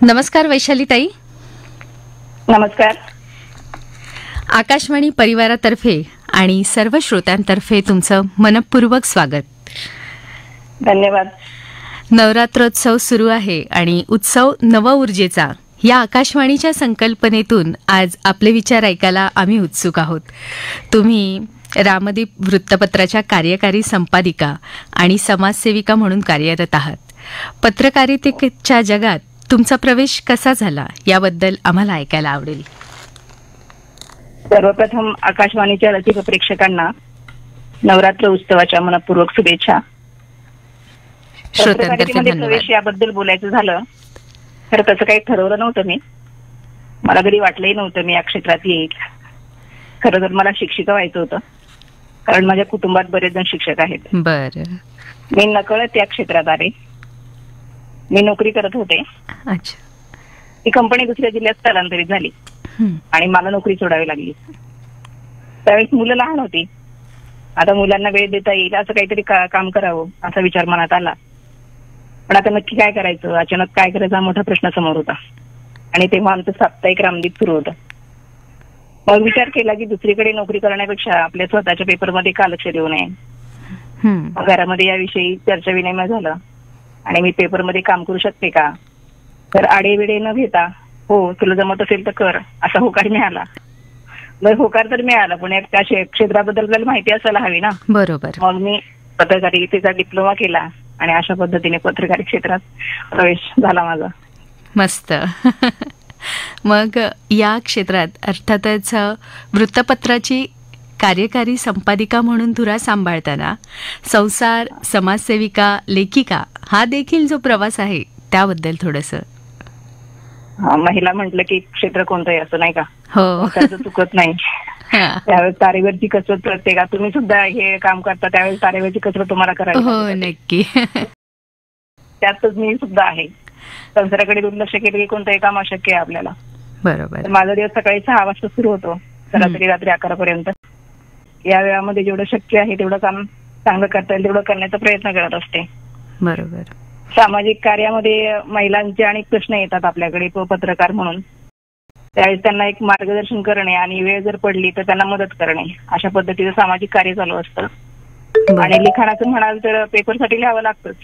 नमस्कार वैशाली ताई. नमस्कार. आकाशवाणी परिवारातर्फे आणि सर्व श्रोत्यांतर्फे तुमचं मनपूर्वक स्वागत. धन्यवाद. नवरात्रोत्सव सुरू आहे आणि उत्सव नवऊर्जेचा या आकाशवाणीच्या संकल्पनेतून आज आपले विचार ऐकायला आम्ही उत्सुक आहोत. तुम्ही रामदीप वृत्तपत्राच्या कार्यकारी संपादिका आणि समाजसेविका म्हणून कार्यरत आहात. पत्रकारितेच्या जगात तुमचा प्रवेश कसा झाला याबद्दल आम्हाला ऐकायला आवडेल. सर्वप्रथम आकाशवाणीच्या रसिक प्रेक्षकांना नवरात्र उत्सवाच्या मनपूर्वक शुभेच्छा. पत्रकारितेमध्ये प्रवेश याबद्दल बोलायचं झालं तर तसं काही ठरवलं नव्हतं मी. मला कधी वाटलंही नव्हतं मी या क्षेत्रात येईल. खरं तर मला शिक्षिका व्हायचं होतं, कारण माझ्या कुटुंबात बरेच जण शिक्षक आहेत. बरं. मी नकळत या क्षेत्रात आले. मी नोकरी करत होते. अच्छा. ती कंपनी दुसऱ्या जिल्ह्यात स्थलांतरित झाली आणि मला नोकरी सोडावी लागली. त्यावेळेस मुलं लहान होती. आता मुलांना वेळ देता येईल असं काहीतरी काम करावं असा विचार मनात आला. पण आता नक्की काय करायचं, अचानक काय करायचा मोठा प्रश्न समोर होता. आणि तेव्हा आमचं साप्ताहिक रामदीप सुरू होतं. मग विचार केला की दुसरीकडे नोकरी करण्यापेक्षा आपल्या स्वतःच्या पेपरमध्ये का लक्ष देऊ नये. घरामध्ये याविषयी चर्चा विनिमय झालं आणि मी पेपरमध्ये काम करू शकते का, तर आडेविडे न घेता हो तुला जमत असेल तर कर असा होकार मिळाला. मग होकार तर मिळाला, पण त्या क्षेत्राबद्दल आपल्याला माहिती असायला हवी ना. बरोबर. मग मी पत्रकारितेचा डिप्लोमा केला आणि अशा पद्धतीने पत्रकार क्षेत्रात प्रवेश झाला माझा. मस्त. मग या क्षेत्रात अर्थातच वृत्तपत्राची कार्यकारी संपादिका म्हणून धुरा सांभाळताना संसार, समाजसेविका, लेखिका हा देखील जो प्रवास आहे त्याबद्दल थोडंसं. महिला म्हटलं की क्षेत्र कोणतंही असं नाही का, हो त्याचं चुकत नाही. त्यावेळेस तारेवरची कसरत प्रत्येका, तुम्ही सुद्धा हे काम करता त्यावेळेस तारेवरची कसरत तुम्हाला करायची. हो नक्की. त्यातच मी सुद्धा आहे. संसाराकडे दुर्लक्ष केलं की कोणतंही काम अशक्य आहे आपल्याला. बरोबर. माझा दिवस सकाळी 6 वाजता सुरू होतो, सरासरी रात्री 11 पर्यंत. या वेळामध्ये जेवढं शक्य आहे तेवढं काम चांगलं करता येईल तेवढं करण्याचा प्रयत्न करत असते. बरोबर. सामाजिक कार्यामध्ये महिलांचे अनेक प्रश्न येतात आपल्याकडे पत्रकार म्हणून. त्यावेळेस त्यांना एक मार्गदर्शन करणे आणि वेळ जर पडली तर त्यांना मदत करणे अशा पद्धतीचं सामाजिक कार्य चालू असतं. आणि लिखाणाचं म्हणाल तर पेपरसाठी लिहावं लागतंच.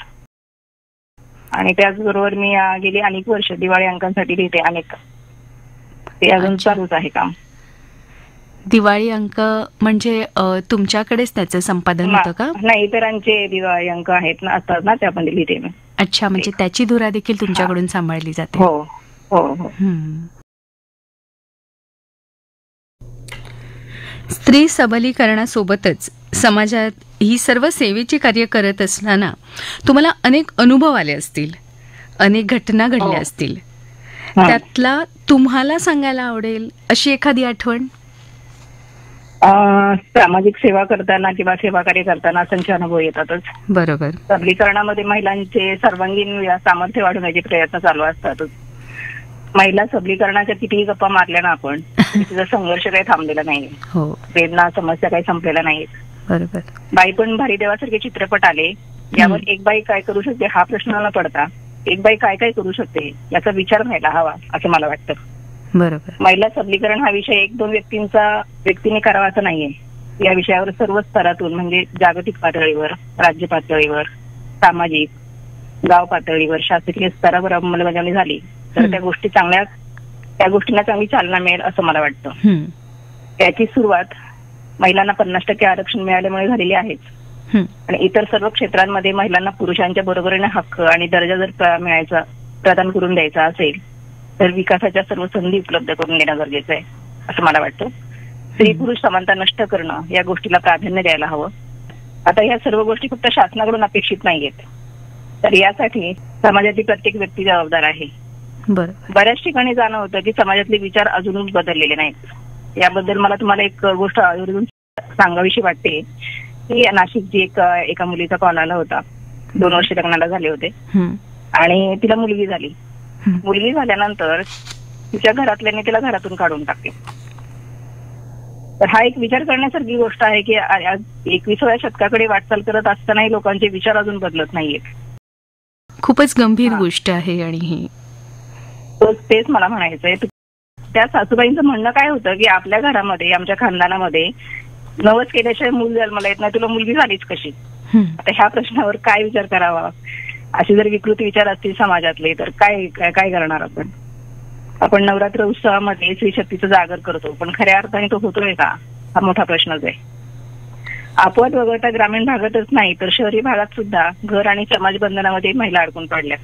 आणि त्याचबरोबर मी गेली अनेक वर्ष दिवाळी अंकांसाठी लिहिते अनेक. ते अजून चालूच आहे काम. दिवाळी अंक म्हणजे तुमच्याकडेच त्याचं संपादन होतं का? नाही, इतरांचे दिवाळी अंक आहेत ना, असतात ना, त्यामध्ये लिहिते मी. अच्छा, म्हणजे त्याची धुरा देखील तुमच्याकडून सांभाळली जाते. हो हो हो. स्त्री सबलीकरणासोबतच समाजात ही सर्व सेवेची कार्य करत असताना तुम्हाला अनेक अनुभव आले असतील, अनेक घटना घडल्या असतील. त्यातला तुम्हाला सांगायला आवडेल अशी एखादी आठवण? सामाजिक सेवा करताना किंवा सेवा कार्य करताना असंख्य अनुभव येतातच. बरोबर. सबलीकरणामध्ये महिलांचे सर्वांगीण सामर्थ्य वाढवण्याचे प्रयत्न चालू असतातच. महिला सबलीकरणाच्या कितीही गप्पा मारल्या ना आपण, तिचा संघर्ष काही थांबलेला नाही. हो. वेदना समस्या काही संपलेल्या नाहीत. बरोबर. बाई पण भारी देवासारखे चित्रपट आले. यावर एक बाई काय करू शकते हा प्रश्न न पडता एक बाई काय काय करू शकते याचा विचार व्हायला हवा असं मला वाटतं. बरोबर. महिला सबलीकरण हा विषय 1-2 व्यक्तीने करावा असं नाहीये. या विषयावर सर्व स्तरातून म्हणजे जागतिक पातळीवर, राज्य पातळीवर, सामाजिक, गाव पातळीवर, शासकीय स्तरावर अंमलबजावणी झाली तर त्या गोष्टींना चांगली चालना मिळेल असं मला वाटतं. त्याची सुरुवात महिलांना 50% आरक्षण मिळाल्यामुळे झालेली आहेच. आणि इतर सर्व क्षेत्रांमध्ये महिलांना पुरुषांच्या बरोबरीने हक्क आणि दर्जा जर मिळायचा, प्रदान करून द्यायचा असेल तर विकासाच्या सर्व संधी उपलब्ध करून देणं गरजेचं आहे असं मला वाटतं. स्त्री पुरुष समानता नष्ट करणं या गोष्टीला प्राधान्य द्यायला हवं. आता या सर्व गोष्टी फक्त शासनाकडून अपेक्षित नाहीयेत, तर यासाठी समाजातील प्रत्येक व्यक्ती जबाबदार आहे. बऱ्याच ठिकाणी जाणवतं की समाजातले विचार अजूनच बदललेले नाहीत. याबद्दल मला तुम्हाला एक गोष्ट आवर्जून सांगावीशी वाटते की नाशिकची एका मुलीचा कॉल आला होता. 2 वर्ष लग्नाला झाले होते आणि तिला मुलगी झाली. मुलगी झाल्यानंतर तिच्या घरातल्याने तिला घरातून काढून टाकले. तर हा एक विचार करण्यासारखी गोष्ट आहे की 21व्या शतकाकडे वाटचाल करत असतानाही लोकांचे विचार अजून बदलत नाहीयेत. खूपच गंभीर गोष्ट आहे. आणि ही तेच मला म्हणायचंय. त्या सासूबाईंचं म्हणणं काय होतं की आपल्या घरामध्ये, आमच्या खानदानामध्ये नवस केल्याशिवाय मूल जन्माला येत नाही, तुला मुलगी झालीच कशी. आता ह्या प्रश्नावर काय विचार करावा. असे जर विकृत विचार असतील समाजातले तर काय काय करणार आपण. आपण नवरात्र उत्सवामध्ये स्त्री शक्तीचं जागर करतो, पण खऱ्या अर्थाने तो होतोय का, हा मोठा प्रश्नच आहे. अपवाद वगळता ग्रामीण भागातच नाही तर शहरी भागात सुद्धा घर आणि समाज बंधनामध्ये महिला अडकून पडल्या.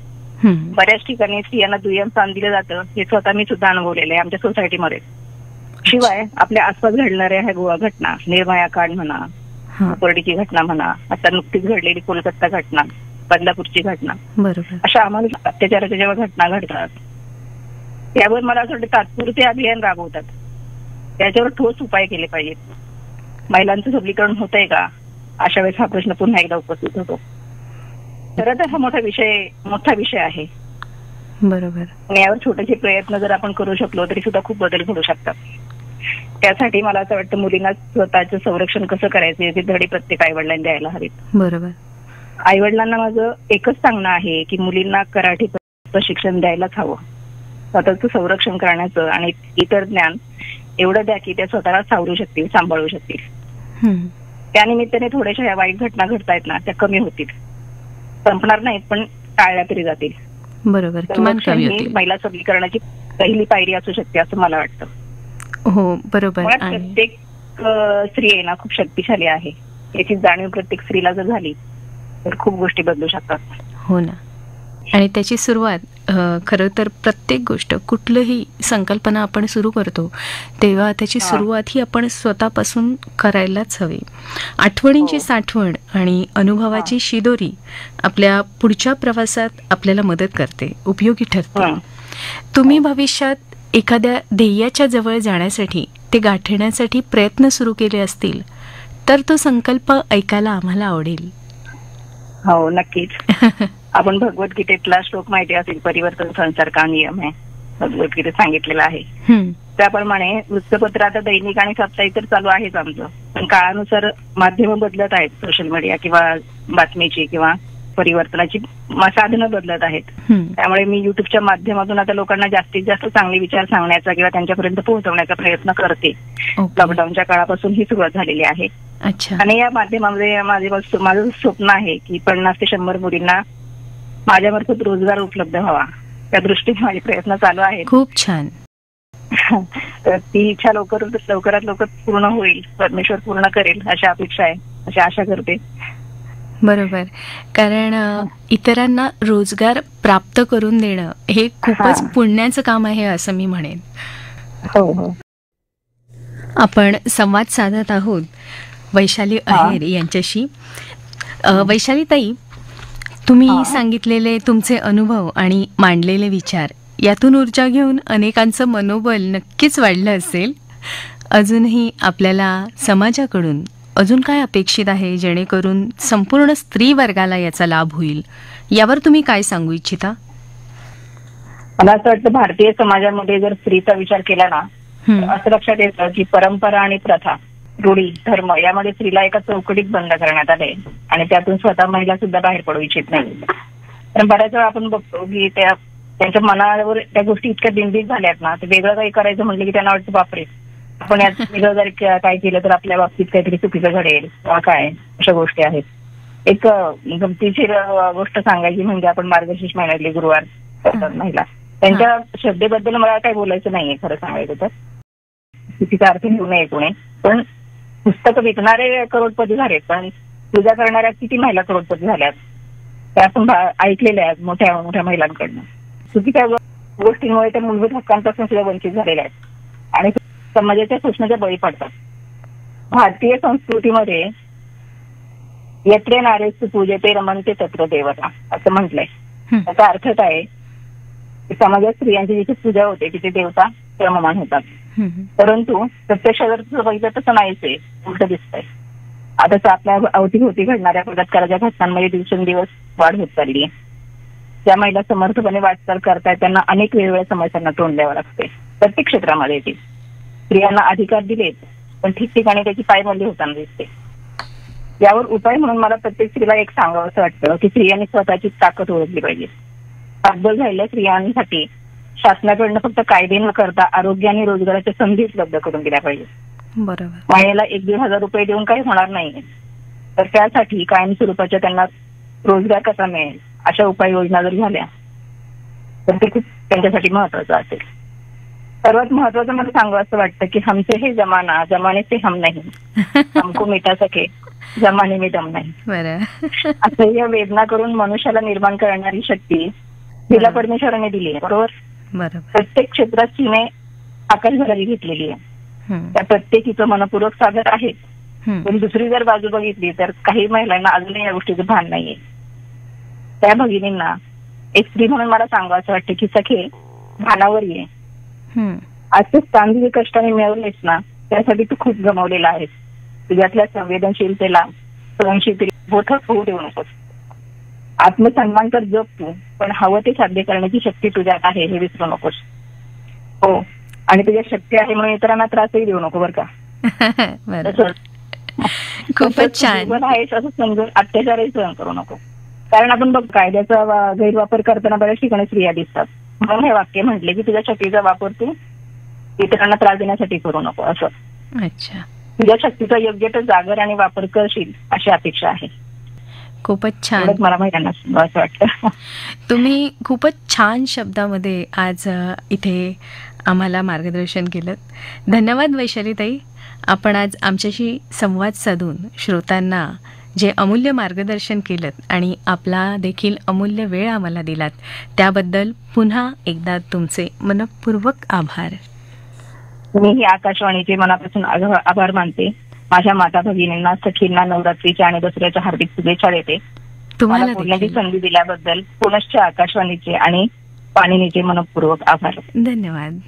बऱ्याच ठिकाणी स्त्रियांना दुय्यम स्थान दिलं जातं, हे स्वतः मी सुद्धा अनुभवलेलं आहे आमच्या सोसायटीमध्ये. शिवाय आपल्या आसपास घडणाऱ्या ह्या गोवा घटना, निर्भया कांड म्हणा, कोरडीची घटना म्हणा, आता नुकतीच घडलेली कोलकाता घटना, बदलापूरची घटना, बरोबर, अशा आम्हाला अत्याचाराच्या जेव्हा घटना घडतात त्यावर मला असं वाटतं तात्पुरते अभियान राबवतात, त्याच्यावर ठोस उपाय केले पाहिजेत. महिलांचं सबलीकरण होतंय का, अशा वेळेस हा प्रश्न पुन्हा एकदा उपस्थित होतो. खरं तर हा मोठा विषय आहे. बरोबर. आणि यावर छोटेसे प्रयत्न जर आपण करू शकलो तरी सुद्धा खूप बदल घडू शकतात. त्यासाठी मला असं वाटतं मुलींना स्वतःचं संरक्षण कसं करायचं याची धडे प्रत्येक आईवडिलांनी द्यायला हवीत. बरोबर. आईवडिलांना माझं एकच सांगणं आहे की मुलींना कराठी प्रशिक्षण द्यायलाच हवं. स्वतःचं संरक्षण करण्याचं आणि इतर ज्ञान एवढं द्या की त्या स्वतःला सावरू शकतील, सांभाळू शकतील. त्यानिमित्ताने थोड्याशा या वाईट घटना घडतायत ना, त्या कमी होतील, संपणार नाहीत पण टाळल्या तरी जातील. बरोबर. किमान कमी होतील. महिला सबलीकरणाची पहिली पायरी असू शकते असं मला वाटतं. हो बरोबर. प्रत्येक स्त्री आहे ना खूप शक्तिशाली आहे, याची जाणीव प्रत्येक स्त्रीला जर झाली तर खूप गोष्टी बदलू शकतात. हो ना. आणि त्याची सुरुवात खरं तर प्रत्येक गोष्ट, कुठलंही संकल्पना आपण सुरू करतो तेव्हा त्याची सुरुवात ही आपण स्वतःपासून करायलाच हवी. आठवणींची साठवण आणि अनुभवाची शिदोरी आपल्या पुढच्या प्रवासात आपल्याला मदत करते, उपयोगी ठरते. तुम्ही भविष्यात एखाद्या ध्येयाच्या जवळ जाण्यासाठी, ते गाठण्यासाठी प्रयत्न सुरू केले असतील तर तो संकल्प ऐकायला आम्हाला आवडेल. हो नक्कीच. आपण भगवद्गीतेतला श्लोक माहिती असेल, परिवर्तन संसार का नियम आहे, भगवद्गीतेत सांगितलेलं आहे. त्याप्रमाणे वृत्तपत्र आता दैनिक आणि साप्ताहिक तर चालू आहेच आमचं, पण काळानुसार माध्यम बदलत आहेत, सोशल मीडिया किंवा बातमीची किंवा परिवर्तनाची साधनं बदलत आहेत. त्यामुळे मी युट्यूबच्या माध्यमातून आता लोकांना जास्तीत जास्त चांगले विचार सांगण्याचा किंवा त्यांच्यापर्यंत पोहोचवण्याचा प्रयत्न करते. लॉकडाऊनच्या काळापासून ही सुरुवात झालेली आहे. आणि या माध्यमामध्ये माझं स्वप्न आहे की 50 ते 100 मुलींना माझ्यामार्फत रोजगार उपलब्ध व्हावा, त्या दृष्टीने माझे प्रयत्न चालू आहेत. खूप छान. तर ती इच्छा लवकरात लवकर पूर्ण होईल, परमेश्वर पूर्ण करेल अशी अपेक्षा आहे, अशी आशा करते. बरोबर. कारण इतरांना रोजगार प्राप्त करून देणं हे खूपच पुण्याचं काम आहे असं मी म्हणेन. हो हो. आपण संवाद साधत आहोत वैशाली अहेर यांच्याशी. वैशाली ताई, तुम्ही सांगितलेले तुमचे अनुभव आणि मांडलेले विचार यातून ऊर्जा घेऊन अनेकांचं मनोबल नक्कीच वाढलं असेल. अजूनही आपल्याला समाजाकडून अजून काय अपेक्षित आहे जेणेकरून संपूर्ण स्त्री वर्गाला याचा लाभ होईल, यावर तुम्ही काय सांगू इच्छिता? मला असं वाटतं भारतीय समाजामध्ये जर स्त्रीचा विचार केला ना, असं लक्षात येतं की परंपरा आणि प्रथा, रूढी, धर्म यामध्ये स्त्रीला एका चौकटीत बंद करण्यात आले आणि त्यातून स्वतः महिला सुद्धा बाहेर पडू इच्छित नाही. पण बऱ्याच वेळा आपण बघतो की त्यांच्या मनावर त्या गोष्टी इतक्या बिंबीत झाल्यात ना, ते वेगळं काही करायचं म्हटलं की त्यांना वाटतं बापरे, आपण यात वेगळं जर काय केलं तर आपल्या बाबतीत काहीतरी चुकीचं घडेल किंवा काय, अशा गोष्टी आहेत. एक गमतीशीर गोष्ट सांगायची म्हणजे आपण मार्गशीर्ष महिन्यातले गुरुवार करतात महिला, त्यांच्या श्रद्धेबद्दल मला काही बोलायचं नाहीये खरं सांगायचं तर, चुकीचा अर्थ घेऊ नये कोणी. पण पुस्तकं विकणारे करोडपती झालेत, पण पूजा करणाऱ्या किती महिला करोडपती झाल्यात त्या आपण ऐकलेल्या आहेत मोठ्या मोठ्या महिलांकडनं. चुकीच्या गोष्टींमुळे त्या मूलभूत हक्कांपासून सुद्धा वंचित झालेल्या आहेत आणि समाजाच्या शोषणाच्या बळी पडतात. भारतीय संस्कृतीमध्ये यत्रे नारेस्तु पूजेते रमन्ते तत्र देवता असं म्हटलंय. त्याचा अर्थ काय, समाजात स्त्रियांची जिथे पूजा होते तिथे देवता क्रममान होतात. परंतु प्रत्यक्षात जर बघितलं तसं नाहीच आहे, उलट दिसतंय. आता आपल्या अवतीभोवती घडणाऱ्या बलात्काराच्या घटनांमध्ये दिवसेंदिवस वाढ होत चालली आहे. ज्या महिला समर्थपणे वाटचाल करतायत त्यांना अनेक वेगवेगळ्या समस्यांना तोंड द्यावं लागते प्रत्येक क्षेत्रामध्ये. स्त्रियांना अधिकार दिलेत पण ठिकठिकाणी त्याची पायमल्ली होताना दिसते. यावर उपाय म्हणून मला प्रत्येक स्त्रीला एक सांगावं असं वाटतं की स्त्रियांनी स्वतःची ताकद ओळखली पाहिजे. अव्वल झालेल्या स्त्रियांसाठी शासनाकडनं फक्त कायदे न करता आरोग्य आणि रोजगाराच्या संधी उपलब्ध करून दिल्या पाहिजे. बरोबर. महिन्याला 1,000-1,500 रुपये देऊन काही होणार नाही. तर त्यासाठी कायम स्वरूपाच्या त्यांना रोजगार कसा मिळेल अशा उपाययोजना जर झाल्या तर ते खूप त्यांच्यासाठी महत्वाचं असेल. सर्वात महत्वाचं मला सांगू असं वाटतं की हमसे हे जमाना जमाने से हम नाही, हमको मिटा सके जमाने में दम नाही. बरं. असह्य वेदना करून मनुष्याला निर्माण करणारी शक्ती तिला परमेश्वराने दिली आहे. बरोबर. बरोबर. प्रत्येक क्षेत्रात तिने आकाशभरारी घेतलेली आहे. त्या प्रत्येकीचं मनपूर्वक सादर आहे. पण दुसरी जर बाजू बघितली तर काही महिलांना अजूनही या गोष्टीचं भान नाहीये. त्या भगिनींना एक स्त्री म्हणून मला सांगावं असं वाटतं की सखे भानावर ये. आजचे स्थान जे कष्टाने मिळवलेस ना त्यासाठी तू खूप गमावलेला आहेस. तुझ्यातल्या संवेदनशीलतेला सहनशीलतेला बोथक होऊ देऊ नकोस. आत्मसन्मान तर जप तू, पण हवं ते साध्य करण्याची शक्ती तुझ्यात आहे हे विसरू नकोस. हो, आणि तुझ्या शक्ती आहे म्हणून इतरांना त्रासही देऊ नको बरं का. खूपच छान आहेस असं समजून अत्याचारही सहन करू नको. कारण आपण बघ कायद्याचा गैरवापर करताना बऱ्याच ठिकाणी स्त्रिया दिसतात. म्हणून हे वाक्य म्हटले की तुझ्या शक्तीचा वापर तू इतरांना त्रास देण्यासाठी करू नको असं. अच्छा. तुझ्या शक्तीचा योग्य तो जागर आणि वापर करशील अशी अपेक्षा आहे. खूपच छान. मला महिलांना असं वाटतं. तुम्ही खूपच छान शब्दामध्ये आज इथे आम्हाला मार्गदर्शन केलं. धन्यवाद वैशालीताई. आपण आज आमच्याशी संवाद साधून श्रोतांना जे अमूल्य मार्गदर्शन केलं आणि आपला देखील अमूल्य वेळ आम्हाला दिलात त्याबद्दल पुन्हा एकदा तुमचे मनपूर्वक आभार. मीही आकाशवाणीचे मनापासून आभार मानते. माझ्या माता भगिनींना सखींना नवरात्रीच्या आणि दसऱ्याच्या हार्दिक शुभेच्छा देते. तुम्हाला बोलण्याची संधी दिल्याबद्दल पुनश्च आकाशवाणीचे आणि पाणिनीचे मनपूर्वक आभार. धन्यवाद.